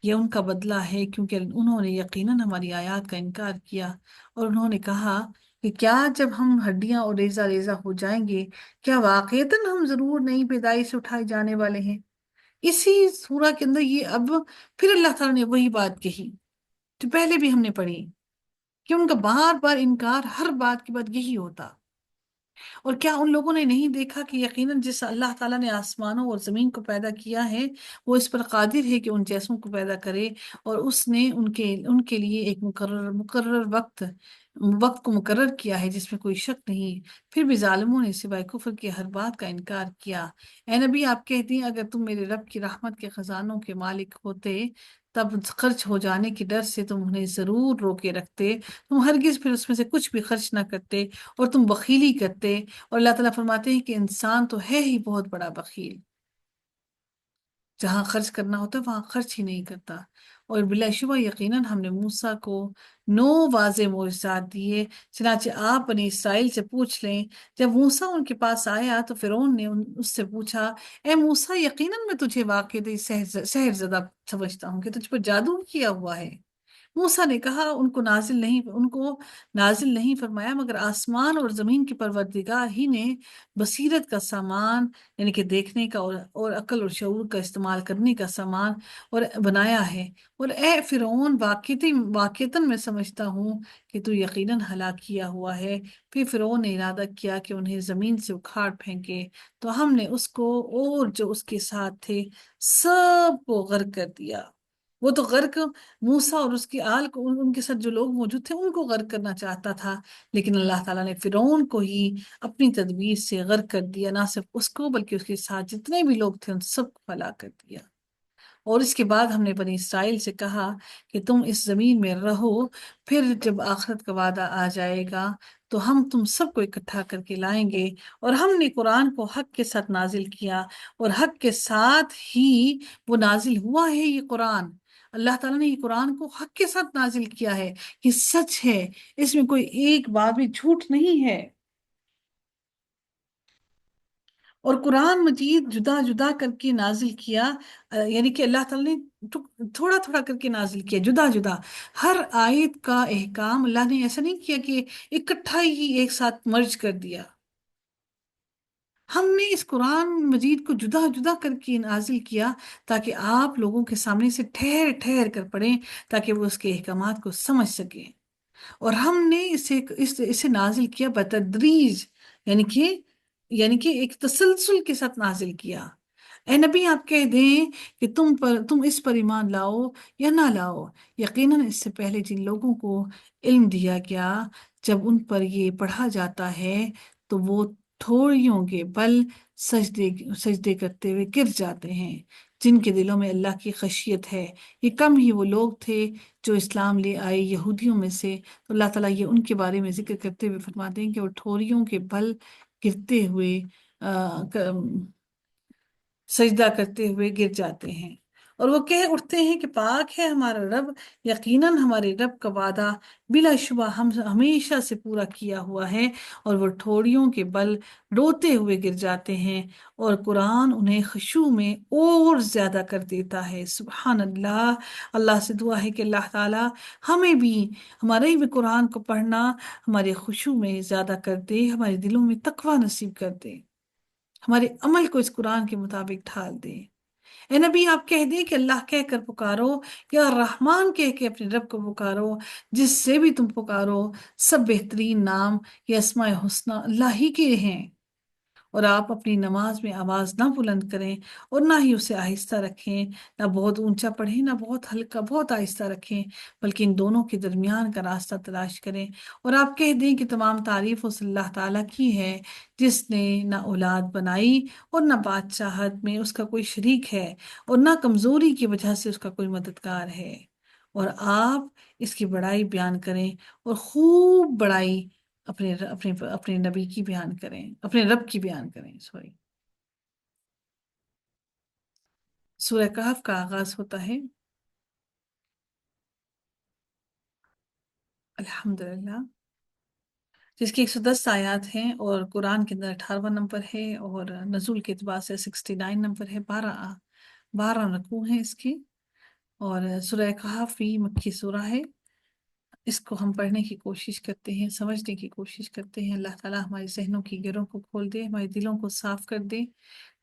یہ ان کا بدلہ ہے کیونکہ انہوں نے یقیناً ہماری آیات کا انکار کیا، اور انہوں نے کہا کہ کیا جب ہم ہڈیاں اور ریزہ ریزہ ہو جائیں گے، کیا واقعتاً ہم ضرور نئی پیدائش سے اٹھائے جانے والے ہیں؟ اسی سورہ کے اندر یہ اب پھر اللہ تعالیٰ نے وہی بات کہی جو پہلے بھی ہم نے پڑھی، کہ ان کا بار بار انکار ہر بات کے بعد یہی ہوتا۔ اور کیا ان لوگوں نے نہیں دیکھا کہ یقیناً جس اللہ تعالیٰ نے آسمانوں اور زمین کو پیدا کیا ہے وہ اس پر قادر ہے کہ ان جیسوں کو پیدا کرے، اور اس نے ان کے لیے ایک مقرر وقت کو مقرر کیا ہے جس میں کوئی شک نہیں، پھر بھی ظالموں نے سوائے کفر کے ہر بات کا انکار کیا۔ اے نبی، آپ کہتے ہیں اگر تم میرے رب کی رحمت کے خزانوں کے مالک ہوتے تب خرچ ہو جانے کے ڈر سے تم انہیں ضرور روکے رکھتے، تم ہرگز پھر اس میں سے کچھ بھی خرچ نہ کرتے، اور تم بخیلی کرتے، اور اللہ تعالیٰ فرماتے ہیں کہ انسان تو ہے ہی بہت بڑا بخیل، جہاں خرچ کرنا ہوتا ہے وہاں خرچ ہی نہیں کرتا۔ اور بلا شبہ یقیناً ہم نے موسیٰ کو 9 واضح معجزات دیے، چنانچہ آپ بنی اسرائیل سے پوچھ لیں، جب موسیٰ ان کے پاس آیا تو فرعون نے اس سے پوچھا، اے موسیٰ، یقیناً میں تجھے واقعی سحر زدہ سمجھتا ہوں کہ تجھ پر جادو کیا ہوا ہے۔ موسیٰ نے کہا، ان کو نازل نہیں فرمایا مگر آسمان اور زمین کے پروردگار ہی نے بصیرت کا سامان، یعنی کہ دیکھنے کا اور عقل اور شعور کا استعمال کرنے کا سامان اور بنایا ہے۔ اور اے فرعون، واقعتاً میں سمجھتا ہوں کہ تو یقیناً ہلاک کیا ہوا ہے۔ پھر فرعون نے ارادہ کیا کہ انہیں زمین سے اکھاڑ پھینکے، تو ہم نے اس کو اور جو اس کے ساتھ تھے سب کو غرق کر دیا۔ وہ تو غرق موسیٰ اور اس کی آل کو، ان کے ساتھ جو لوگ موجود تھے ان کو غرق کرنا چاہتا تھا، لیکن اللہ تعالیٰ نے فرعون کو ہی اپنی تدبیر سے غرق کر دیا، نہ صرف اس کو بلکہ اس کے ساتھ جتنے بھی لوگ تھے ان سب کو ہلاک کر دیا۔ اور اس کے بعد ہم نے بنی اسرائیل سے کہا کہ تم اس زمین میں رہو، پھر جب آخرت کا وعدہ آ جائے گا تو ہم تم سب کو اکٹھا کر کے لائیں گے، اور ہم نے قرآن کو حق کے ساتھ نازل کیا، اور حق کے ساتھ ہی وہ نازل ہوا ہے یہ قرآن۔ اللہ تعالیٰ نے یہ قرآن کو حق کے ساتھ نازل کیا ہے، یہ سچ ہے، اس میں کوئی ایک بات بھی جھوٹ نہیں ہے۔ اور قرآن مجید جدا جدا کر کے نازل کیا، یعنی کہ اللہ تعالیٰ نے تھوڑا تھوڑا کر کے نازل کیا، جدا جدا۔ ہر آیت کا احکام اللہ نے ایسا نہیں کیا کہ اکٹھا ہی ایک ساتھ مرج کر دیا۔ ہم نے اس قرآن مجید کو جدا جدا کر کے نازل کیا تاکہ آپ لوگوں کے سامنے سے ٹھہر ٹھہر کر پڑھیں، تاکہ وہ اس کے احکامات کو سمجھ سکیں۔ اور ہم نے اسے نازل کیا بتدریج، یعنی کہ ایک تسلسل کے ساتھ نازل کیا۔ اے نبی آپ کہہ دیں کہ تم اس پر ایمان لاؤ یا نہ لاؤ، یقیناً اس سے پہلے جن لوگوں کو علم دیا گیا، جب ان پر یہ پڑھا جاتا ہے تو وہ تھوڑیوں کے بل سجدے کرتے ہوئے گر جاتے ہیں، جن کے دلوں میں اللہ کی خشیت ہے۔ یہ کم ہی وہ لوگ تھے جو اسلام لے آئے یہودیوں میں سے، تو اللہ تعالیٰ یہ ان کے بارے میں ذکر کرتے ہوئے فرماتے ہیں کہ وہ ٹھوریوں کے بل گرتے ہوئے سجدہ کرتے ہوئے گر جاتے ہیں، اور وہ کہہ اٹھتے ہیں کہ پاک ہے ہمارا رب، یقیناً ہمارے رب کا وعدہ بلا شبہ ہم ہمیشہ سے پورا کیا ہوا ہے، اور وہ ٹھوڑیوں کے بل روتے ہوئے گر جاتے ہیں، اور قرآن انہیں خشوع میں اور زیادہ کر دیتا ہے۔ سبحان اللہ۔ اللہ سے دعا ہے کہ اللہ تعالیٰ ہمیں بھی ہمارے بھی قرآن کو پڑھنا ہمارے خشوع میں زیادہ کر دے، ہمارے دلوں میں تقوی نصیب کر دے، ہمارے عمل کو اس قرآن کے مطابق ڈھال دے۔ اے نبی آپ کہہ دیں کہ اللہ کہہ کر پکارو، یا رحمان کہہ کے اپنے رب کو پکارو، جس سے بھی تم پکارو سب بہترین نام یا اسماء حسنی اللہ ہی کے ہیں۔ اور آپ اپنی نماز میں آواز نہ بلند کریں، اور نہ ہی اسے آہستہ رکھیں، نہ بہت اونچا پڑھیں نہ بہت ہلکا، بہت آہستہ رکھیں، بلکہ ان دونوں کے درمیان کا راستہ تلاش کریں۔ اور آپ کہہ دیں کہ تمام تعریف اس اللہ تعالیٰ کی ہے، جس نے نہ اولاد بنائی اور نہ بادشاہت میں اس کا کوئی شریک ہے، اور نہ کمزوری کی وجہ سے اس کا کوئی مددگار ہے۔ اور آپ اس کی بڑائی بیان کریں، اور خوب بڑائی اپنے نبی کی بیان کریں، اپنے رب کی بیان کریں۔ سورہ کہف کا آغاز ہوتا ہے الحمدللہ، جس کی 110 آیات ہیں، اور قرآن کے اندر 18واں نمبر ہے، اور نزول کے اعتبار سے 69 نمبر ہے، 12 رکوع ہیں اس کی۔ اور سورہ کہف بھی مکی سورہ ہے۔ اس کو ہم پڑھنے کی کوشش کرتے ہیں، سمجھنے کی کوشش کرتے ہیں۔ اللہ تعالیٰ ہمارے ذہنوں کی گروں کو کھول دے، ہمارے دلوں کو صاف کر دے،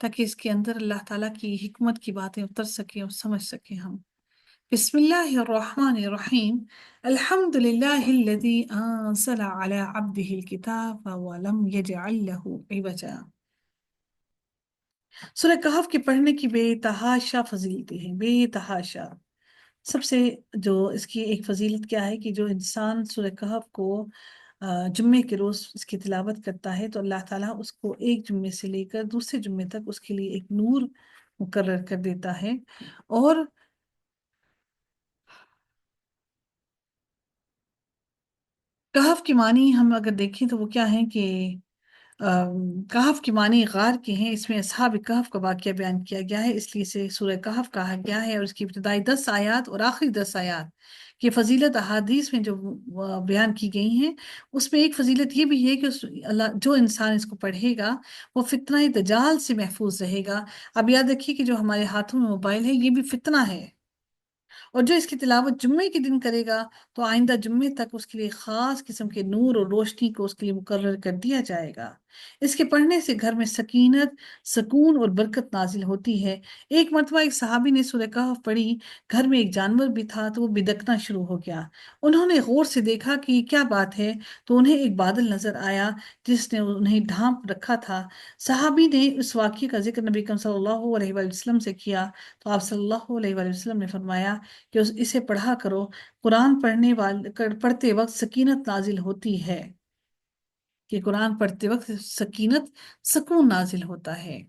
تاکہ اس کے اندر اللہ تعالیٰ کی حکمت کی باتیں اتر سکیں اور سمجھ سکیں ہم۔ بسم اللہ الرحمن الرحیم۔ الحمد للہ الذی انزل علی عبدہ الکتاب ولم یجعل لہ عوجا۔ سورہ کہف کے پڑھنے کی بے تحاشا فضیلتیں ہیں، بے تحاشا۔ سب سے جو اس کی ایک فضیلت کیا ہے کہ جو انسان سورہ کہف کو جمعے کے روز اس کی تلاوت کرتا ہے تو اللہ تعالیٰ اس کو ایک جمعے سے لے کر دوسرے جمعے تک اس کے لیے ایک نور مقرر کر دیتا ہے۔ اور کہف کی معنی ہم اگر دیکھیں تو وہ کیا ہے کہ کہف کی معنی غار کے ہیں، اس میں اصحاب کہف کا واقعہ بیان کیا گیا ہے، اس لیے اسے سورہ کہف کہا گیا ہے۔ اور اس کی ابتدائی 10 آیات اور آخری 10 آیات کی فضیلت احادیث میں جو بیان کی گئی ہیں، اس میں ایک فضیلت یہ بھی ہے کہ جو انسان اس کو پڑھے گا وہ فتنہ دجال سے محفوظ رہے گا۔ اب یاد رکھیے کہ جو ہمارے ہاتھوں میں موبائل ہے یہ بھی فتنہ ہے، اور جو اس کی تلاوت جمعے کے دن کرے گا تو آئندہ جمعے تک اس کے لیے خاص قسم کے نور اور روشنی کو اس کے لیے مقرر کر دیا جائے گا۔ اس کے پڑھنے سے گھر میں سکینت، سکون اور برکت نازل ہوتی ہے۔ ایک مرتبہ ایک صحابی نے سورہ کہف پڑھی، گھر میں ایک جانور بھی تھا تو وہ بدکنا شروع ہو گیا۔ انہوں نے غور سے دیکھا کہ یہ کیا بات ہے، تو انہیں ایک بادل نظر آیا جس نے انہیں ڈھانپ رکھا تھا۔ صحابی نے اس واقعے کا ذکر نبی کریم صلی اللہ علیہ وآلہ وسلم سے کیا تو آپ صلی اللہ علیہ وآلہ وسلم نے فرمایا کہ اسے پڑھا کرو، قرآن پڑھتے وقت سکینت نازل ہوتی ہے، کہ قرآن پڑھتے وقت سکینت، سکون نازل ہوتا ہے۔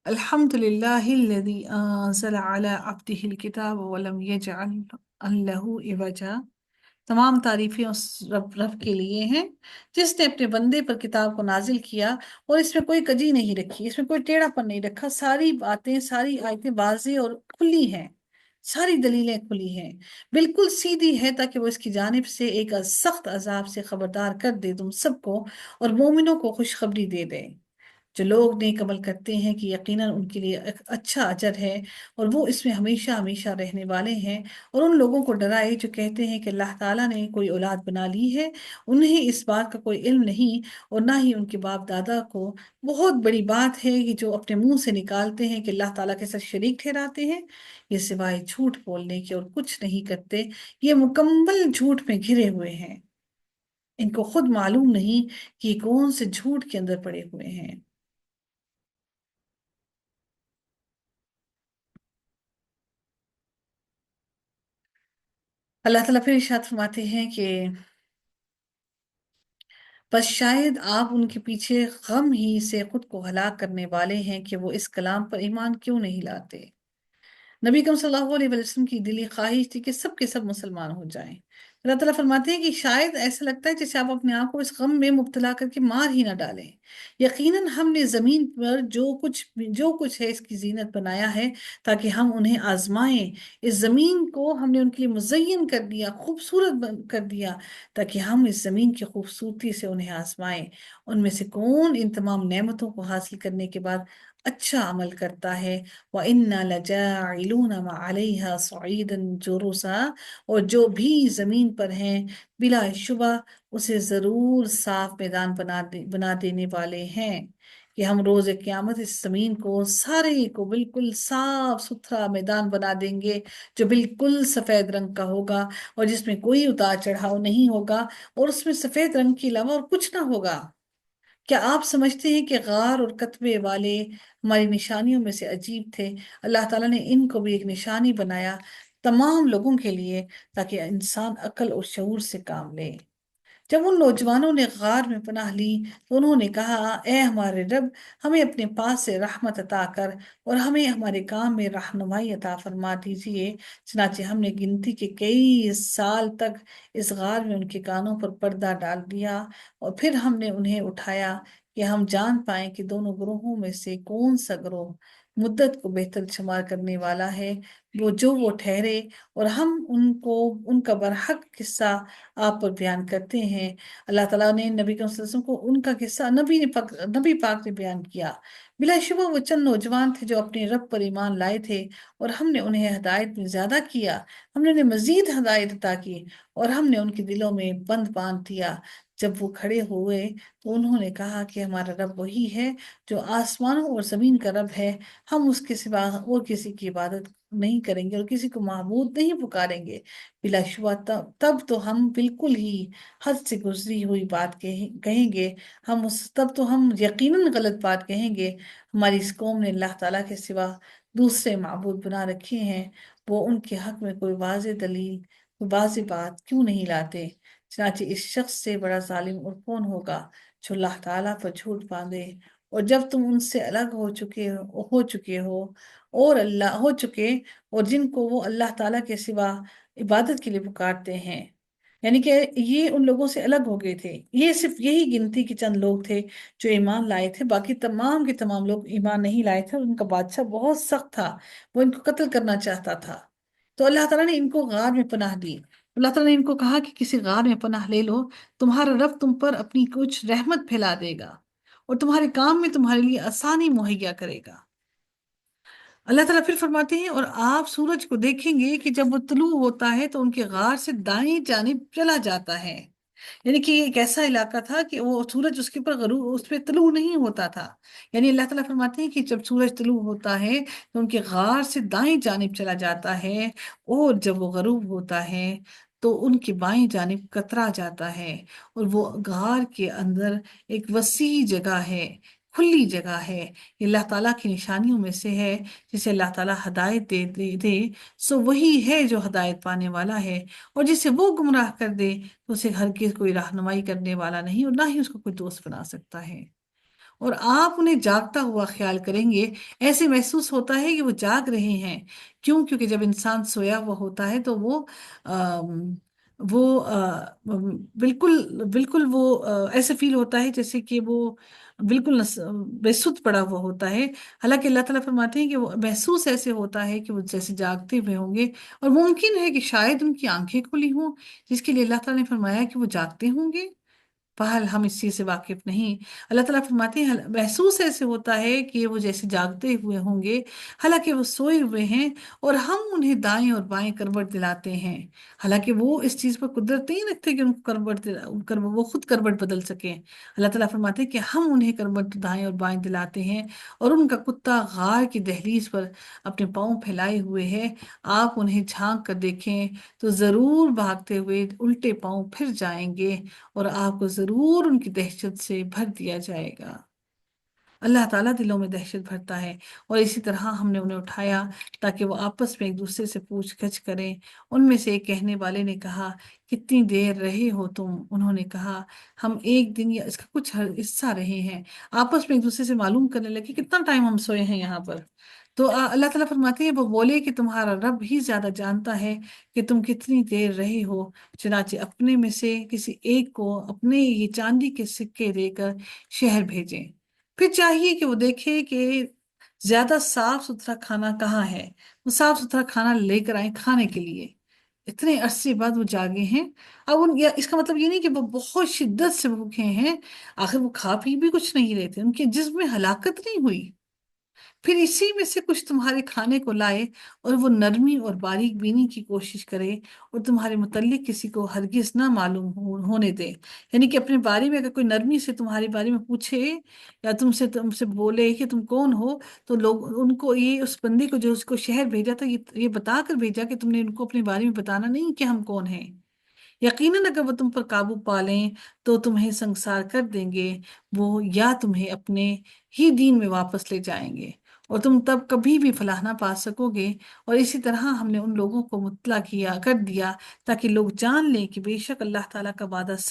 الحمد للہ الذی انزل علی عبدہ الکتاب ولم یجعل له عوجا۔ تمام تعریفیں اس رب کے لیے ہیں جس نے اپنے بندے پر کتاب کو نازل کیا اور اس میں کوئی کجی نہیں رکھی، اس میں کوئی ٹیڑھا پن نہیں رکھا، ساری باتیں، ساری آیتیں واضح اور کھلی ہیں، ساری دلیلیں کھلی ہیں، بالکل سیدھی ہے، تاکہ وہ اس کی جانب سے ایک سخت عذاب سے خبردار کر دے تم سب کو، اور مومنوں کو خوشخبری دے دے۔ جو لوگ نیک عمل کرتے ہیں کہ یقیناً ان کے لیے ایک اچھا اجر ہے، اور وہ اس میں ہمیشہ ہمیشہ رہنے والے ہیں۔ اور ان لوگوں کو ڈرائے جو کہتے ہیں کہ اللہ تعالیٰ نے کوئی اولاد بنا لی ہے، انہیں اس بات کا کوئی علم نہیں، اور نہ ہی ان کے باپ دادا کو۔ بہت بڑی بات ہے کہ جو اپنے منہ سے نکالتے ہیں کہ اللہ تعالیٰ کے ساتھ شریک ٹھہراتے ہیں، یہ سوائے جھوٹ بولنے کے اور کچھ نہیں کرتے، یہ مکمل جھوٹ میں گھرے ہوئے ہیں۔ ان کو خود معلوم نہیں کہ یہ کون سے جھوٹ کے اندر پڑے ہوئے ہیں۔ اللہ تعالیٰ پھر ارشاد فرماتے ہیں کہ بس شاید آپ ان کے پیچھے غم ہی سے خود کو ہلاک کرنے والے ہیں کہ وہ اس کلام پر ایمان کیوں نہیں لاتے۔ نبی کریم صلی اللہ علیہ وسلم کی دلی خواہش تھی کہ سب کے سب مسلمان ہو جائیں۔ اللہ تعالیٰ فرماتے ہیں کہ شاید ایسا لگتا ہے جیسے آپ اپنے آپ کو اس غم میں مبتلا کر کے مار ہی نہ ڈالیں۔ یقیناً ہم نے زمین پر جو کچھ ہے اس کی زینت بنایا ہے تاکہ ہم انہیں آزمائیں۔ اس زمین کو ہم نے ان کے لیے مزین کر دیا، خوبصورت کر دیا، تاکہ ہم اس زمین کی خوبصورتی سے انہیں آزمائیں۔ ان میں سے کون ان تمام نعمتوں کو حاصل کرنے کے بعد اچھا عمل کرتا ہے؟ وَإِنَّا لَجَاعِلُونَ مَا عَلَيْهَا صَعِيدًا جُرُزًا، اور جو بھی زمین پر ہیں بلا شبہ اسے ضرور صاف میدان بنا دینے والے ہیں، کہ ہم روز قیامت اس زمین کو سارے کو بالکل صاف ستھرا میدان بنا دیں گے، جو بالکل سفید رنگ کا ہوگا، اور جس میں کوئی اتار چڑھاؤ نہیں ہوگا، اور اس میں سفید رنگ کے علاوہ اور کچھ نہ ہوگا۔ کیا آپ سمجھتے ہیں کہ غار اور قطبے والے ہماری نشانیوں میں سے عجیب تھے؟ اللہ تعالیٰ نے ان کو بھی ایک نشانی بنایا تمام لوگوں کے لیے، تاکہ انسان عقل اور شعور سے کام لے۔ جب ان نوجوانوں نے غار میں پناہ لی تو انہوں نے کہا، اے ہمارے رب، ہمیں اپنے پاس سے رحمت عطا کر اور ہمیں ہمارے کام میں رہنمائی عطا فرما دیجیے۔ چنانچہ ہم نے گنتی کے کئی سال تک اس غار میں ان کے کانوں پر پردہ ڈال دیا، اور پھر ہم نے انہیں اٹھایا کہ ہم جان پائیں کہ دونوں گروہوں میں سے کون سا گروہ مدت کو بہتر شمار کرنے والا ہے، وہ ٹھہرے، اور ہم ان کا برحق قصہ آپ پر بیان کرتے ہیں۔ اللہ تعالیٰ نے نبی صلی اللہ علیہ وسلم کو ان کا قصہ نبی پاک نے بیان کیا۔ بلا شبہ وہ چند نوجوان تھے جو اپنے رب پر ایمان لائے تھے، اور ہم نے انہیں ہدایت میں زیادہ کیا، ہم نے انہیں مزید ہدایت عطا کی، اور ہم نے ان کے دلوں میں بند باندھ دیا۔ جب وہ کھڑے ہوئے تو انہوں نے کہا کہ ہمارا رب وہی ہے جو آسمانوں اور زمین کا رب ہے، ہم اس کے سوا اور کسی کی عبادت نہیں کریں گے اور کسی کو معبود نہیں پکاریں گے۔ بلا شبہ تب تو ہم بالکل ہی حد سے گزری ہوئی بات کہیں گے، تب تو ہم یقیناً غلط بات کہیں گے۔ ہماری اس قوم نے اللہ تعالیٰ کے سوا دوسرے معبود بنا رکھے ہیں، وہ ان کے حق میں کوئی واضح دلیل، کوئی واضح بات کیوں نہیں لاتے؟ چنانچہ اس شخص سے بڑا ظالم اور کون ہوگا جو اللہ تعالیٰ پر جھوٹ باندھے، اور جب تم ان سے الگ ہو چکے اور جن کو وہ اللہ تعالیٰ کے سوا عبادت کے لیے پکارتے ہیں، یعنی کہ یہ ان لوگوں سے الگ ہو گئے تھے۔ یہ صرف یہی گنتی کے چند لوگ تھے جو ایمان لائے تھے، باقی تمام کے تمام لوگ ایمان نہیں لائے تھے، اور ان کا بادشاہ بہت سخت تھا، وہ ان کو قتل کرنا چاہتا تھا۔ تو اللہ تعالیٰ نے ان کو غار میں پناہ دی۔ اللہ تعالیٰ نے ان کو کہا کہ کسی غار میں پناہ لے لو، تمہارا رب تم پر اپنی کچھ رحمت پھیلا دے گا، اور تمہارے کام میں تمہارے لیے آسانی مہیا کرے گا۔ اللہ تعالیٰ پھر فرماتے ہیں، اور آپ سورج کو دیکھیں گے کہ جب وہ طلوع ہوتا ہے تو ان کے غار سے دائیں جانب چلا جاتا ہے۔ یعنی کہ یہ ایک ایسا علاقہ تھا کہ وہ سورج اس کے اوپر غروب، اس پہ طلوع نہیں ہوتا تھا۔ یعنی اللہ تعالیٰ فرماتے ہیں کہ جب سورج طلوع ہوتا ہے تو ان کے غار سے دائیں جانب چلا جاتا ہے، اور جب وہ غروب ہوتا ہے تو ان کی بائیں جانب کترا جاتا ہے، اور وہ غار کے اندر ایک وسیع جگہ ہے کھلی جگہ ہے، یہ اللہ تعالیٰ کی نشانیوں میں سے ہے۔ جسے اللہ تعالیٰ ہدایت دے سو وہی ہے جو ہدایت پانے والا ہے، اور جسے وہ گمراہ کر دے تو اسے ہرگز کوئی رہنمائی کرنے والا نہیں، اور نہ ہی اس کو کوئی دوست بنا سکتا ہے۔ اور آپ انہیں جاگتا ہوا خیال کریں گے، ایسے محسوس ہوتا ہے کہ وہ جاگ رہے ہیں۔ کیوں؟ کیونکہ جب انسان سویا ہوا ہوتا ہے تو آم، وہ بالکل بالکل وہ ایسے فیل ہوتا ہے جیسے کہ وہ بالکل بے سدھ پڑا ہوا ہوتا ہے۔ حالانکہ اللہ تعالیٰ فرماتے ہیں کہ وہ محسوس ایسے ہوتا ہے کہ وہ جیسے جاگتے ہوئے ہوں گے، اور ممکن ہے کہ شاید ان کی آنکھیں کھلی ہوں، جس کے لیے اللہ تعالیٰ نے فرمایا کہ وہ جاگتے ہوں گے۔ بہرحال ہم اس چیز سے واقف نہیں۔ اللہ تعالیٰ فرماتے ہیں محسوس ایسے ہوتا ہے کہ وہ جیسے جاگتے ہوئے ہوں گے، حالانکہ وہ سوئے ہوئے ہیں، اور ہم انہیں دائیں اور بائیں کروٹ دلاتے ہیں۔ حالانکہ وہ اس چیز پر قدرت نہیں رکھتے کہ ان کو وہ خود کروٹ بدل سکیں۔ اللہ تعالیٰ فرماتے ہیں کہ ہم انہیں کروٹ دائیں اور بائیں دلاتے ہیں، اور ان کا کتا غار کی دہلیز پر اپنے پاؤں پھیلائے ہوئے ہے۔ آپ انہیں جھانک کر دیکھیں تو ضرور بھاگتے ہوئے الٹے پاؤں پھر جائیں گے، اور آپ کو ضرور ان کی دہشت سے بھر دیا جائے گا۔ اللہ تعالیٰ دلوں میں دہشت بھرتا ہے، اور اسی طرح ہم نے انہیں اٹھایا تاکہ وہ آپس میں ایک دوسرے سے پوچھ گچھ کریں۔ ان میں سے ایک کہنے والے نے کہا، کتنی دیر رہے ہو تم؟ انہوں نے کہا، ہم ایک دن یا اس کا کچھ حصہ رہے ہیں۔ آپس میں ایک دوسرے سے معلوم کرنے لگے کتنا ٹائم ہم سوئے ہیں یہاں پر۔ تو اللہ تعالیٰ فرماتے ہیں وہ بولے کہ تمہارا رب ہی زیادہ جانتا ہے کہ تم کتنی دیر رہے ہو۔ چنانچہ اپنے میں سے کسی ایک کو اپنے یہ چاندی کے سکے دے کر شہر بھیجیں۔ پھر چاہیے کہ وہ دیکھے کہ زیادہ صاف ستھرا کھانا کہاں ہے، وہ صاف ستھرا کھانا لے کر آئیں کھانے کے لیے۔ اتنے عرصے بعد وہ جاگے ہیں۔ اب اس کا مطلب یہ نہیں کہ وہ بہت شدت سے بھوکے ہیں، آخر وہ کھا پی بھی کچھ نہیں رہے تھے، ان کے جسم میں ہلاکت نہیں ہوئی۔ پھر اسی میں سے کچھ تمہارے کھانے کو لائے، اور وہ نرمی اور باریک بینی کی کوشش کرے، اور تمہارے متعلق کسی کو ہرگز نہ معلوم ہونے دے۔ یعنی کہ اپنے بارے میں اگر کوئی نرمی سے تمہارے بارے میں پوچھے، یا تم سے بولے کہ تم کون ہو، تو لوگ ان کو یہ اس بندے کو جو اس کو شہر بھیجا تھا یہ بتا کر بھیجا کہ تم نے ان کو اپنے بارے میں بتانا نہیں کہ ہم کون ہیں۔ یقیناً اگر وہ تم پر قابو پا لیں تو تمہیں سنگسار کر دیں گے، وہ یا تمہیں اپنے ہی دین میں واپس لے جائیں گے، اور تم تب کبھی بھی فلاح نہ پا سکو گے۔ اور اسی طرح ہم نے ان لوگوں کو مطلع کر دیا تاکہ لوگ جان لیں کہ بے شک اللہ تعالیٰ کا وعدہ سچ